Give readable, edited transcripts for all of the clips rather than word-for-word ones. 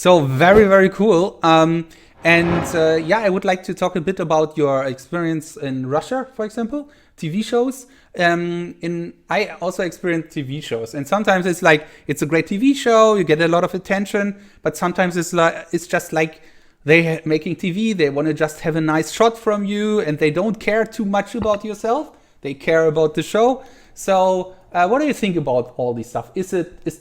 So very, very cool. And I would like to talk a bit about your experience in Russia, for example, TV shows. In I also experienced TV shows, and sometimes it's like it's a great TV show, you get a lot of attention, but sometimes it's just like they making TV. They want to just have a nice shot from you, and they don't care too much about yourself. They care about the show. So, what do you think about all this stuff? Is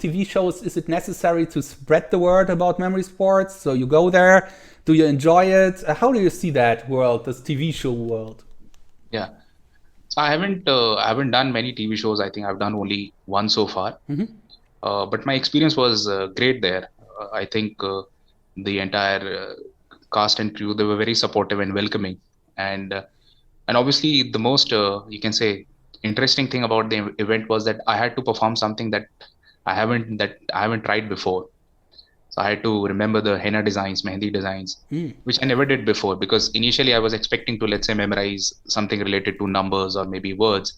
TV shows? Is it necessary to spread the word about memory sports? So you go there. Do you enjoy it? How do you see that world, this TV show world? Yeah. So I haven't done many TV shows. I think I've done only one so far. But my experience was great there. I think the entire cast and crew, they were very supportive and welcoming. And and obviously the most you can say interesting thing about the event was that I had to perform something that I haven't tried before. So I had to remember the henna designs, mehendi designs, which I never did before, because initially I was expecting to, let's say, memorize something related to numbers or maybe words.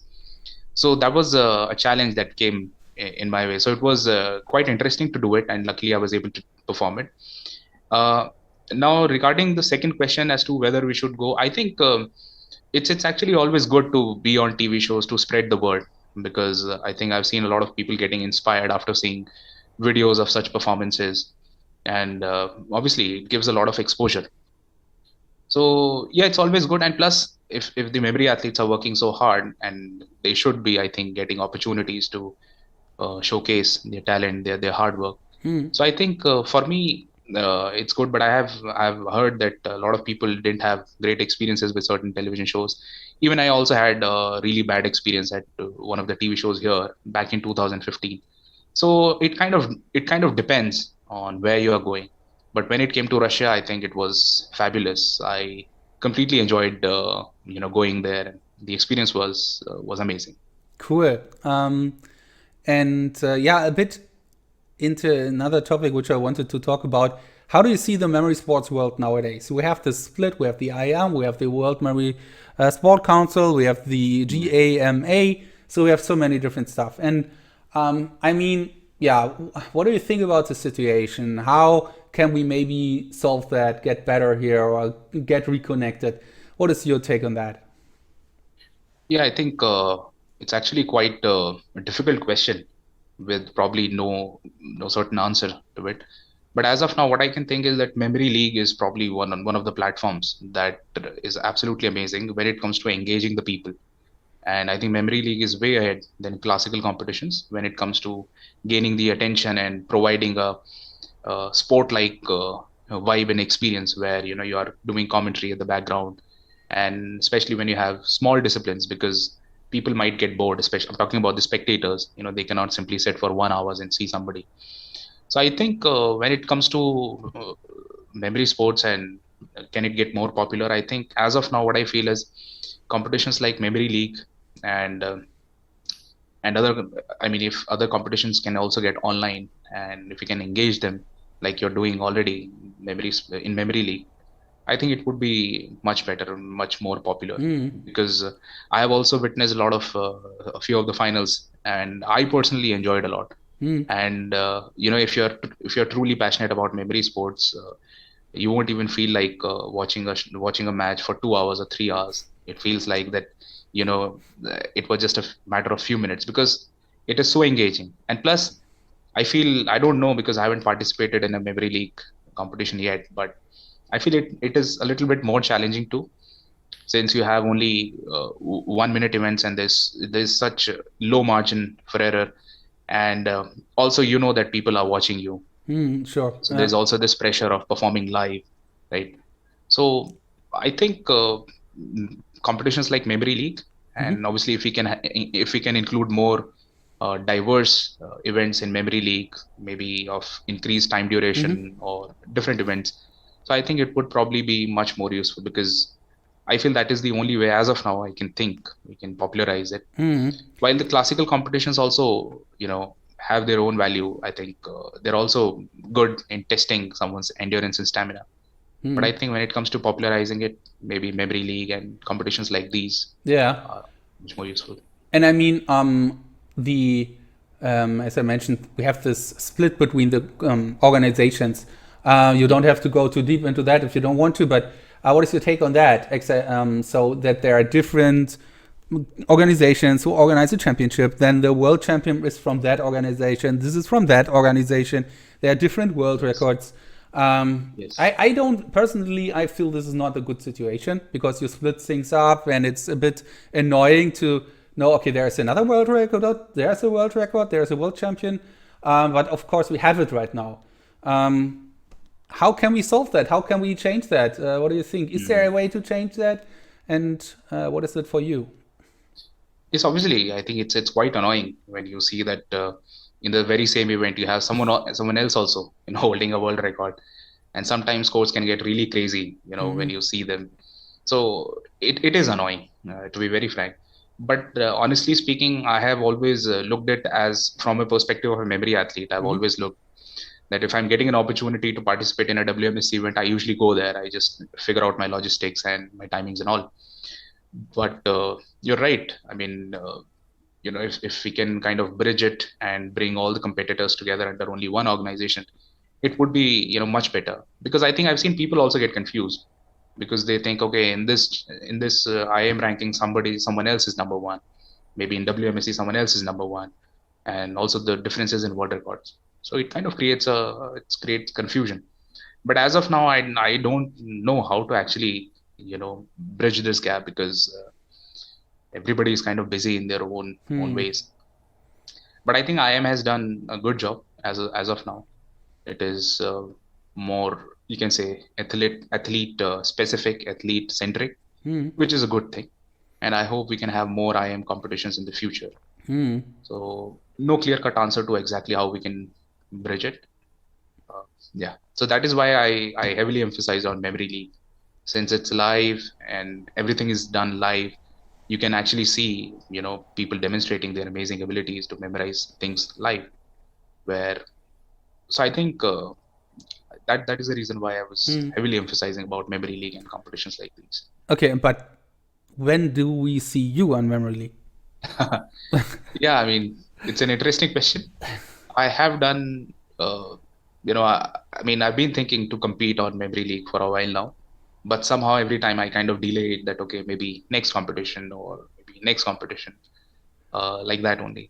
So that was a challenge that came in my way. So it was quite interesting to do it, and luckily I was able to perform it. Uh, Now, regarding the second question as to whether we should go, I think it's actually always good to be on TV shows to spread the word, because I think I've seen a lot of people getting inspired after seeing videos of such performances, and obviously it gives a lot of exposure. So yeah, it's always good. And plus, if the memory athletes are working so hard, and they should be, I think, getting opportunities to showcase their talent, their hard work. So I think for me, it's good. But I've heard that a lot of people didn't have great experiences with certain television shows. Even I also had a really bad experience at one of the TV shows here back in 2015. So it kind of depends on where you are going. But when it came to Russia, I think it was fabulous. I completely enjoyed going there. The experience was amazing. Cool. A bit into another topic which I wanted to talk about. How do you see the memory sports world nowadays? We have the split. We have the IM. We have the World Memory Sport Council. We have the GAMA. So we have so many different stuff. And what do you think about the situation? How can we maybe solve that, get better here, or get reconnected? What is your take on that? Yeah, I think it's actually quite a difficult question with probably no certain answer to it. But as of now, what I can think is that Memory League is probably one of the platforms that is absolutely amazing when it comes to engaging the people. And I think Memory League is way ahead than classical competitions when it comes to gaining the attention and providing a sport-like vibe and experience where you are doing commentary at the background, and especially when you have small disciplines, because people might get bored. Especially, I'm talking about the spectators. They cannot simply sit for 1 hour and see somebody. So I think when it comes to memory sports and can it get more popular, I think as of now, what I feel is competitions like Memory League and other, I mean, if other competitions can also get online, and if you can engage them like you're doing already memories in Memory League, I think it would be much better and much more popular, because I have also witnessed a few of the finals, and I personally enjoyed a lot. And if you're truly passionate about memory sports, you won't even feel like watching a match for 2 hours or 3 hours. It feels like that, it was just a matter of few minutes, because it is so engaging. And plus, I don't know, because I haven't participated in a memory league competition yet, but I feel it is a little bit more challenging too, since you have only 1 minute events, and there's such a low margin for error. And also, that people are watching you, Sure. so there's also this pressure of performing live, right? So I think competitions like Memory League, and obviously if we can include more diverse events in Memory League, maybe of increased time duration or different events. So I think it would probably be much more useful, because I feel that is the only way as of now I can think we can popularize it. While the classical competitions also, have their own value, I think they're also good in testing someone's endurance and stamina. But I think when it comes to popularizing it, maybe Memory League and competitions like these Yeah. are much more useful. And the as I mentioned, we have this split between the organizations. You don't have to go too deep into that if you don't want to, but what is your take on that? So that there are different organizations who organize the championship, then the world champion is from that organization, this is from that organization, there are different world records. Yes. I don't personally, I feel this is not a good situation because you split things up and it's a bit annoying to know, okay, there's another world record, there's a world record, there's a world champion, but of course we have it right now. How can we solve that? How can we change that? What do you think? Is there a way to change that? And what is it for you? Yes, obviously, I think it's quite annoying when you see that in the very same event you have someone else also, holding a world record, and sometimes scores can get really crazy, when you see them. So it is annoying, to be very frank. But honestly speaking, I have always looked at as from a perspective of a memory athlete. I've always looked that if I'm getting an opportunity to participate in a WMSC event, I usually go there. I just figure out my logistics and my timings and all. But you're right. I mean, if we can kind of bridge it and bring all the competitors together under only one organization, it would be, much better. Because I think I've seen people also get confused because they think, okay, in this IM ranking, someone else is number one. Maybe in WMSC, someone else is number one, and also the differences in world records. So it kind of creates confusion. But as of now, I don't know how to actually bridge this gap because everybody is kind of busy in their own ways. But I think IM has done a good job as of now. It is more, you can say, athlete specific, athlete centric, which is a good thing. And I hope we can have more IM competitions in the future. So no clear cut answer to exactly how we can bridge it. So that is why I heavily emphasize on Memory League. Since it's live and everything is done live, you can actually see, people demonstrating their amazing abilities to memorize things live. So I think that is the reason why I was heavily emphasizing about Memory League and competitions like these. Okay, but when do we see you on Memory League? Yeah, I mean, it's an interesting question. I have done, I've been thinking to compete on Memory League for a while now. But somehow every time I kind of delay it that, okay, maybe next competition or maybe next competition, like that only.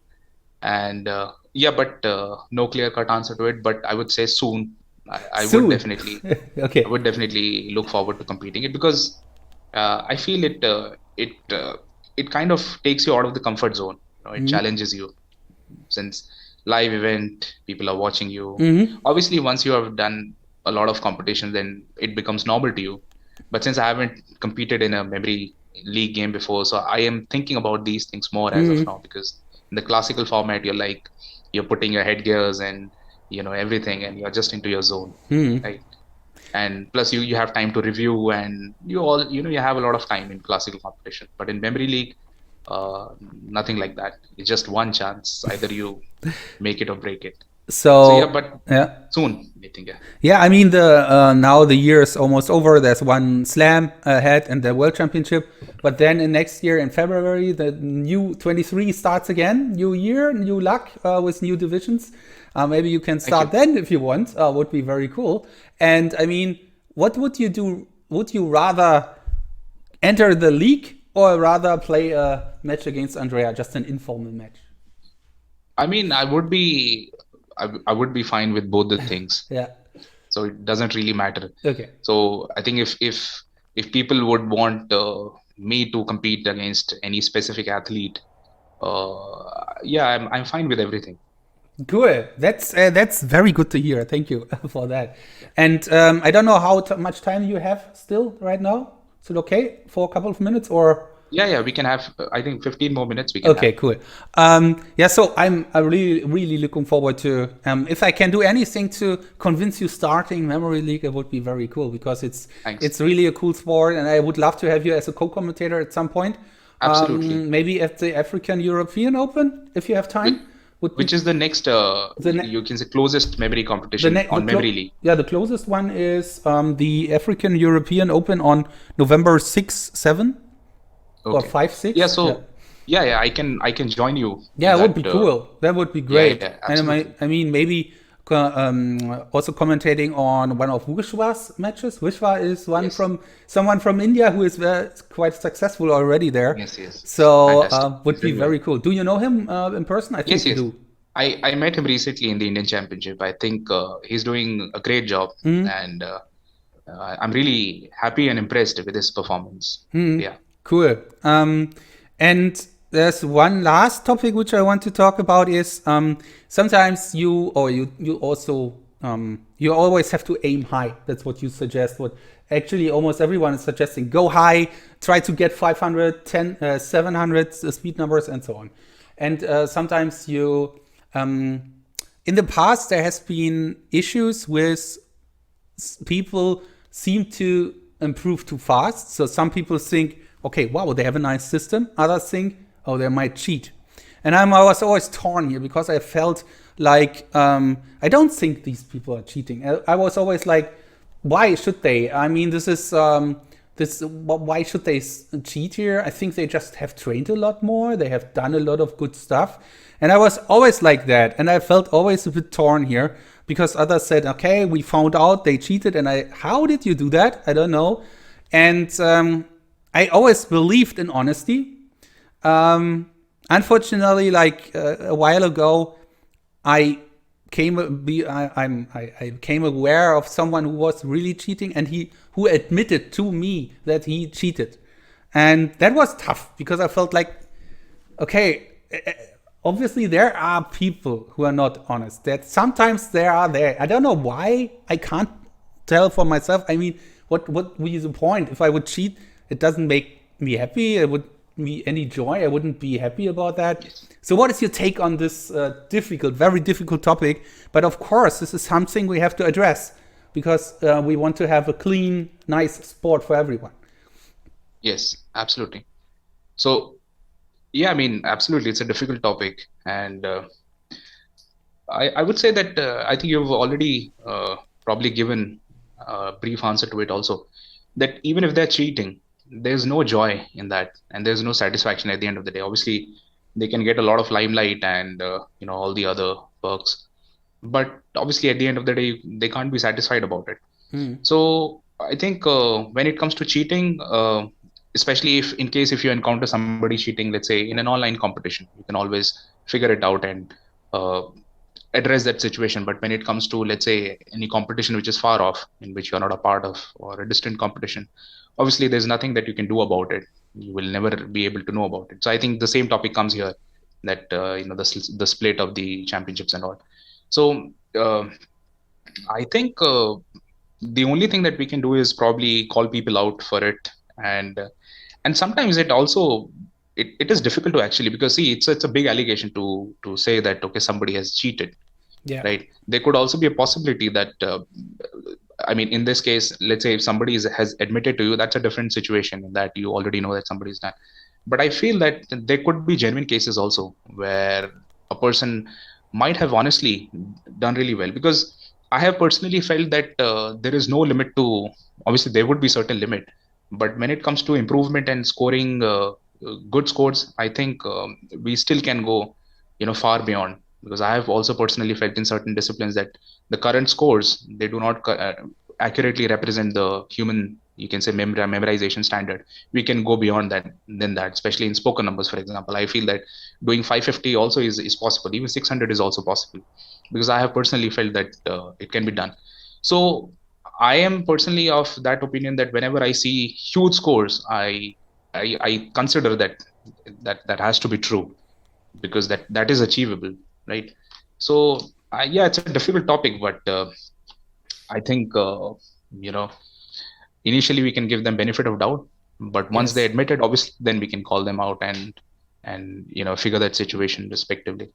And but no clear cut answer to it. But I would say soon. I would definitely, okay. I would definitely look forward to competing it because I feel it kind of takes you out of the comfort zone. It challenges you since live event, people are watching you. Obviously, once you have done a lot of competition, then it becomes normal to you. But since I haven't competed in a Memory League game before, so I am thinking about these things more as of now because in the classical format, you're putting your headgears and everything, and you're just into your zone, right? And plus, you have time to review, and you have a lot of time in classical competition. But in Memory League, nothing like that. It's just one chance. Either you make it or break it. So soon, I think. Yeah, I mean now the year is almost over. There's one slam ahead in the World Championship, but then in next year in February the new 23 starts again. New year, new luck with new divisions. Maybe you can start then if you want. Would be very cool. And I mean, what would you do? Would you rather enter the league or rather play a match against Andrea, just an informal match? I mean, I would be fine with both the things. Yeah. So it doesn't really matter. Okay. So I think if people would want me to compete against any specific athlete, I'm fine with everything. Cool. That's very good to hear. Thank you for that. And I don't know how much time you have still right now. Is it okay for a couple of minutes or? Yeah, we can have, I think 15 more minutes we can Okay, cool. So I'm really, really looking forward to, if I can do anything to convince you starting Memory League, it would be very cool because it's really a cool sport and I would love to have you as a co-commentator at some point. Absolutely. Maybe at the African European Open, if you have time. Which is the next, you can say, closest memory competition on Memory League. Yeah, the closest one is the African European Open on November 6, 7. Okay. Or 5, 6? Yeah, so I can join you. Yeah, it would be cool. That would be great. Yeah, and I mean, maybe also commentating on one of Vishwa's matches. Vishwa is someone from India who is quite successful already there. Yes. So Fantastic. would He's be doing very well. cool. Do you know him in person? I think you Yes. do. I met him recently in the Indian Championship. I think he's doing a great job, and I'm really happy and impressed with his performance. Yeah. Cool. And there's one last topic which I want to talk about is sometimes you also you always have to aim high. That's what you suggest. What actually almost everyone is suggesting: go high, try to get 500, 700 speed numbers, and so on. And sometimes you in the past there has been issues with people seem to improve too fast. So some people think, okay, wow, they have a nice system. Others think, oh, they might cheat. And I was always torn here because I felt like I don't think these people are cheating. I was always like, why should they? I mean, this is why should they cheat here? I think they just have trained a lot more. They have done a lot of good stuff. And I was always like that. And I felt always a bit torn here because others said, okay, we found out they cheated. And how did you do that? I don't know. And I always believed in honesty. Unfortunately, like a while ago, I became aware of someone who was really cheating and who admitted to me that he cheated. And that was tough because I felt like, okay, obviously there are people who are not honest. That sometimes they are there. I don't know why. I can't tell for myself. I mean, what would be the point? If I would cheat, it doesn't make me happy. It would be any joy. I wouldn't be happy about that. Yes. So what is your take on this very difficult topic? But of course, this is something we have to address because we want to have a clean, nice sport for everyone. Yes, absolutely. So, yeah, I mean, absolutely, it's a difficult topic, and I would say that I think you've already probably given a brief answer to it also. That even if they're cheating, there's no joy in that, and there's no satisfaction at the end of the day. Obviously, they can get a lot of limelight and all the other perks, but obviously at the end of the day, they can't be satisfied about it. So I think when it comes to cheating, especially if you encounter somebody cheating, let's say in an online competition, you can always figure it out and uh, address that situation. But when it comes to, let's say, any competition which is far off, in which you're not a part of, or a distant competition, obviously there's nothing that you can do about it. You will never be able to know about it. So I think the same topic comes here, that the split of the championships and all. So I think the only thing that we can do is probably call people out for it, and sometimes it is difficult to actually, because see, it's a big allegation to say that, okay, somebody has cheated. Yeah. Right. There could also be a possibility that I mean, in this case, let's say if somebody has admitted to you, that's a different situation, in that you already know that somebody's done. But I feel that there could be genuine cases also where a person might have honestly done really well, because I have personally felt that there is no limit to, obviously there would be certain limit, but when it comes to improvement and scoring good scores, I think we still can go far beyond, because I have also personally felt in certain disciplines that the current scores, they do not accurately represent the human, you can say, memorization standard. We can go beyond that, especially in spoken numbers, for example. I feel that doing 550 also is possible. Even 600 is also possible, because I have personally felt that it can be done. So I am personally of that opinion that whenever I see huge scores, I consider that has to be true, because that is achievable, right? So yeah, it's a difficult topic, but I think initially we can give them benefit of doubt, but once they admit it, obviously then we can call them out and figure that situation respectively.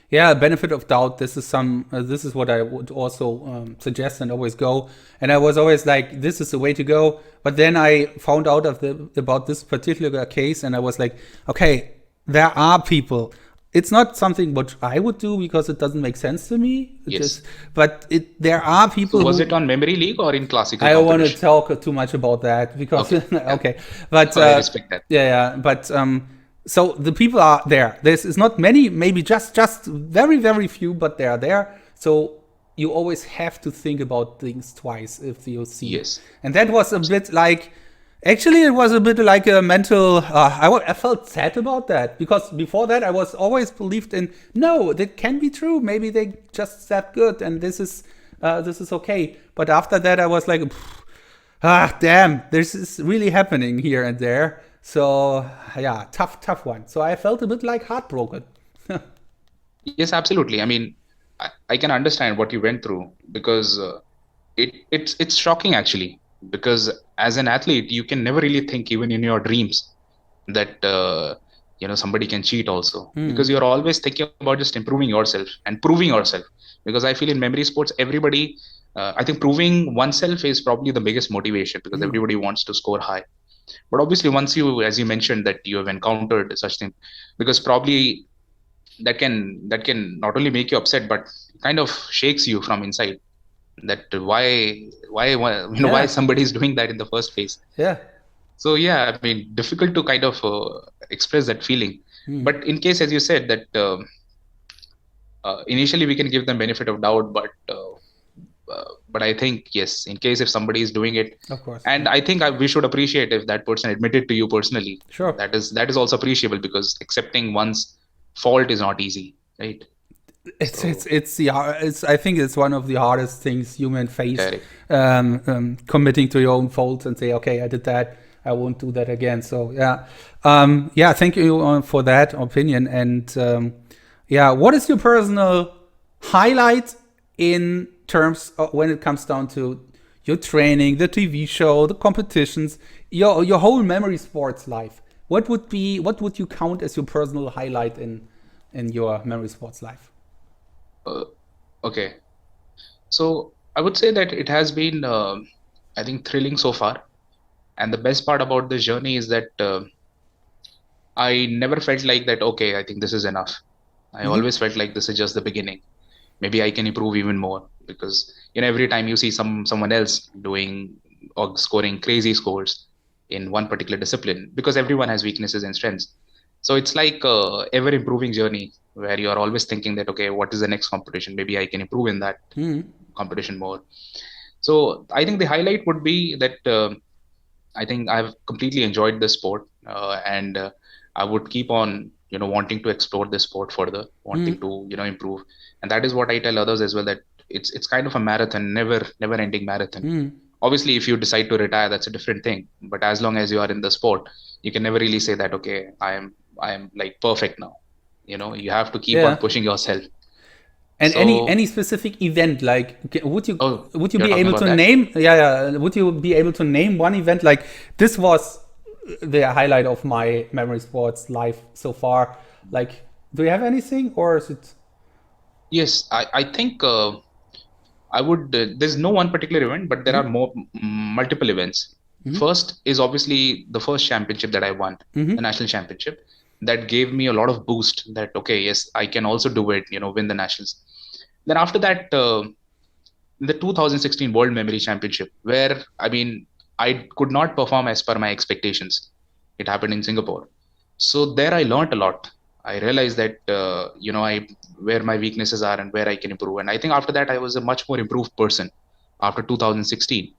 Yeah, benefit of doubt. This is what I would also suggest and always go. And I was always like, this is the way to go. But then I found out about this particular case, and I was like, okay, there are people. It's not something what I would do because it doesn't make sense to me. Yes. But there are people. So was it on memory league or in classical? I don't want to talk too much about that because okay. But I respect that. Yeah. But so the people are there. There's not many, maybe just very, very few, but they are there. So you always have to think about things twice if you see. Yes. And that was a bit like, actually, it was a bit like a mental. I felt sad about that because before that I was always believed in, no, that can be true. Maybe they just that good, and this is okay. But after that, I was like, damn, this is really happening here and there. So yeah, tough one. So I felt a bit like heartbroken. Yes, absolutely. I mean, I can understand what you went through because it's shocking actually. Because as an athlete, you can never really think even in your dreams that somebody can cheat also, because you're always thinking about just improving yourself and proving yourself. Because I feel in memory sports, everybody, I think proving oneself is probably the biggest motivation because everybody wants to score high. But obviously, once you, as you mentioned, that you have encountered such thing, because probably that can not only make you upset but kind of shakes you from inside, that why Yeah, somebody is doing that in the first place. yeah. So yeah, I mean, difficult to kind of express that feeling. But in case, as you said, that initially we can give them benefit of doubt, but I think yes, in case if somebody is doing it, Of course. and I think we should appreciate if that person admitted to you personally. Sure. That is also appreciable, because accepting one's fault is not easy, right? So It's I think it's one of the hardest things human face, correct. committing to your own faults and say, okay, I did that, I won't do that again. So yeah, yeah, thank you for that opinion. And yeah, what is your personal highlight in terms of when it comes down to your training, the TV show, the competitions, your whole memory sports life? What would you count as your personal highlight in your memory sports life? Okay. So I would say that it has been, I think, thrilling so far. And the best part about this journey is that I never felt like that, okay, I think this is enough. I always felt like this is just the beginning. Maybe I can improve even more, because every time you see someone else doing or scoring crazy scores in one particular discipline, because everyone has weaknesses and strengths. So it's like a ever improving journey where you are always thinking that, okay, what is the next competition? Maybe I can improve in that competition more. So I think the highlight would be that I think I've completely enjoyed this sport, and I would keep on, wanting to explore this sport further, wanting to, improve. And that is what I tell others as well, that it's kind of a marathon, never ending marathon. Obviously, if you decide to retire, that's a different thing. But as long as you are in the sport, you can never really say that, okay, I am like perfect now. You have to keep on Yeah. pushing yourself. And So, any specific event, like oh, would you you're be talking able about to that? name? Yeah. Would you be able to name one event like this was the highlight of my memory sports life so far? Like, do you have anything, or is it? Yes, I think I would. There's no one particular event, but there are multiple events. First is obviously the first championship that I won, the national championship. That gave me a lot of boost. That okay, yes, I can also do it. Win the nationals. Then after that, the 2016 World Memory Championship, where I mean, I could not perform as per my expectations. It happened in Singapore. So there I learned a lot. I realized that I where my weaknesses are and where I can improve. And I think after that I was a much more improved person after 2016.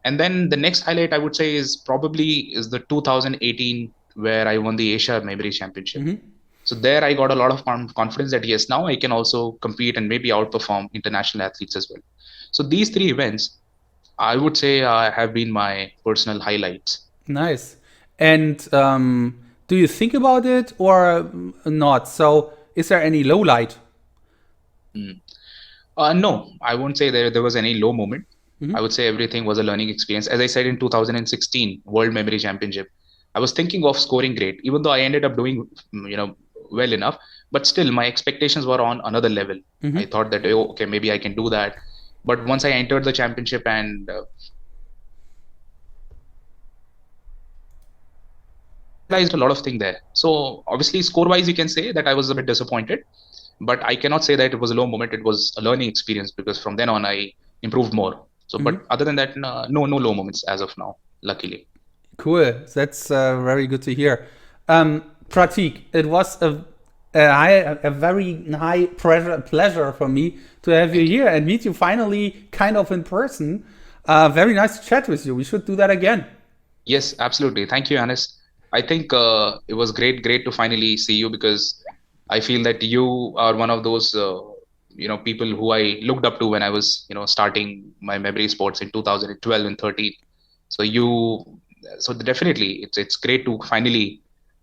And then the next highlight I would say is probably is the 2018, where I won the Asia Memory Championship. So there I got a lot of confidence that yes, now I can also compete and maybe outperform international athletes as well. So these three events, I would say, have been my personal highlights. Nice. And do you think about it or not? So, is there any low light? No, I won't say there was any low moment. I would say everything was a learning experience. As I said, in 2016 World Memory Championship, I was thinking of scoring great, even though I ended up doing well enough. But still, my expectations were on another level. I thought that oh, okay, maybe I can do that. But once I entered the championship and realized a lot of things there. So obviously, score-wise, you can say that I was a bit disappointed, but I cannot say that it was a low moment. It was a learning experience, because from then on I improved more. So, but other than that, no low moments as of now, luckily. Cool. That's very good to hear. Pratik, it was a a very high pleasure for me to have you here and meet you finally kind of in person. Very nice to chat with you. We should do that again. Yes, absolutely. Thank you, Anis. I think it was great to finally see you because I feel that you are one of those people who I looked up to when I was starting my memory sports in 2012 and 13. So definitely it's great to finally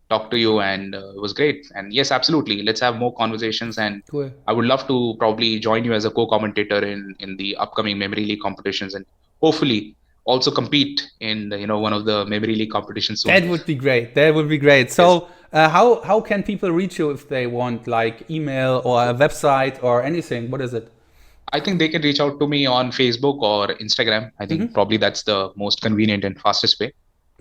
talk to you, and it was great. And yes, absolutely, let's have more conversations, and Cool. I would love to probably join you as a co-commentator in the upcoming memory league competitions, and hopefully also compete in one of the memory league competitions soon. That would be great. That would be great. Yes. So, how can people reach you if they want, like email or a website or anything? What is it? I think they can reach out to me on Facebook or Instagram. I think probably that's the most convenient and fastest way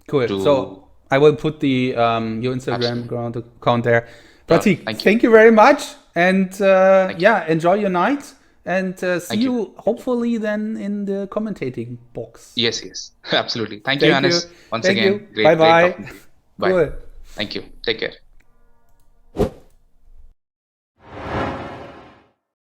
Cool. to. So I will put the your Instagram account there. Prateek, thank you very much, and yeah, enjoy your night, and see you hopefully then in the commentating box. Yes, absolutely. Thank you, Anis. Once Thank again, you. great Bye. talking to you. Bye. Cool. Thank you. Take care.